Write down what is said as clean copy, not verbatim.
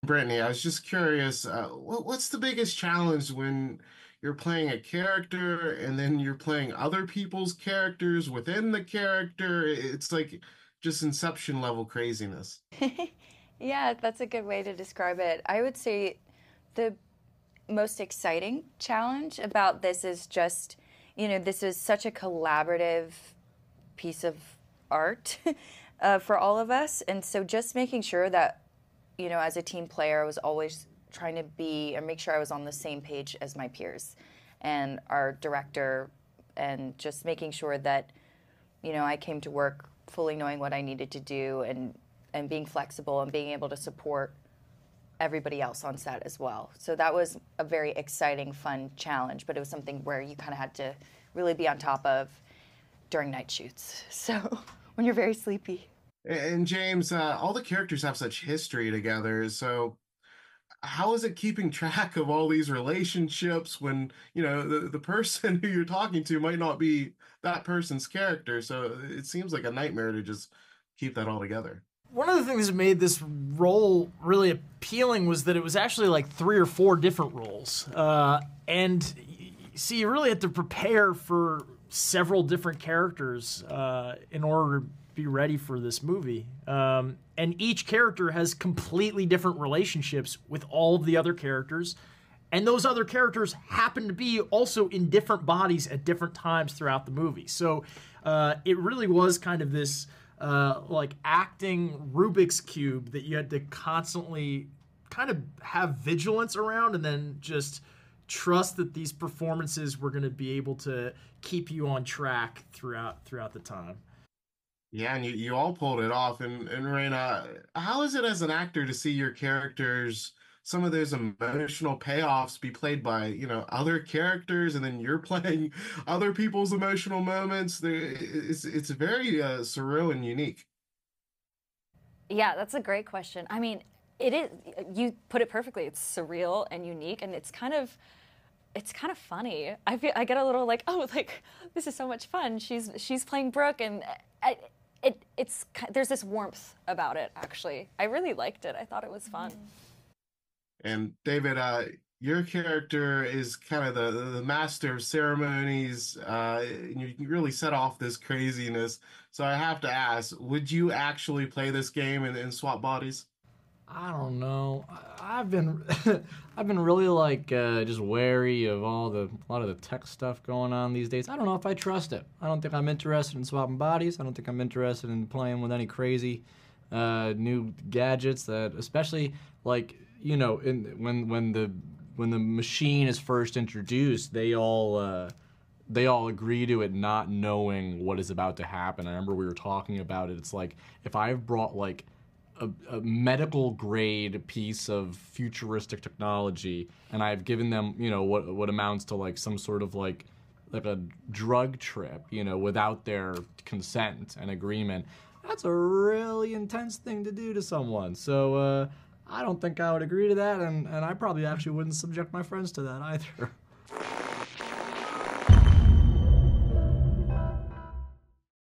Brittany, I was just curious, what's the biggest challenge when you're playing a character and then you're playing other people's characters within the character? It's like just Inception level craziness. Yeah, that's a good way to describe it. I would say the most exciting challenge about this is just, this is such a collaborative piece of art for all of us. And so just making sure that, as a team player, I was always trying to be or make sure I was on the same page as my peers and our director, and just making sure that, I came to work fully knowing what I needed to do, and being flexible and being able to support everybody else on set as well. So that was a very exciting, fun challenge, but it was something where you kind of had to really be on top of during night shoots. So when you're very sleepy. And James, all the characters have such history together, so how is it keeping track of all these relationships when, the person who you're talking to might not be that person's character? So it seems like a nightmare to just keep that all together. One of the things that made this role really appealing was that it was actually like 3 or 4 different roles. And see, you really had to prepare for several different characters in order to be ready for this movie. And each character has completely different relationships with all of the other characters. And those other characters happen to be also in different bodies at different times throughout the movie. So it really was kind of this like acting Rubik's Cube that you had to constantly kind of have vigilance around, and then just trust that these performances were going to be able to keep you on track throughout the time. Yeah, and you all pulled it off. And Reina, how is it as an actor to see your characters, some of those emotional payoffs be played by, other characters, and then you're playing other people's emotional moments? It's very surreal and unique. Yeah, that's a great question. I mean, it is, you put it perfectly. It's surreal and unique, and it's kind of funny. I get a little like, oh, like this is so much fun. She's playing Brooke, and there's this warmth about it. Actually, I really liked it. I thought it was fun. And David, your character is kind of the master of ceremonies. And you really set off this craziness. So I have to ask, would you actually play this game and swap bodies? I don't know. I've been I've been really like just wary of a lot of the tech stuff going on these days. I don't know if I trust it. I don't think I'm interested in swapping bodies. I don't think I'm interested in playing with any crazy new gadgets that, especially like, when the machine is first introduced, they all agree to it not knowing what is about to happen. I remember we were talking about it. It's like if I've brought like a medical grade piece of futuristic technology, and I've given them, what amounts to like some sort of like a drug trip, without their consent and agreement, that's a really intense thing to do to someone. So I don't think I would agree to that, and I probably actually wouldn't subject my friends to that either.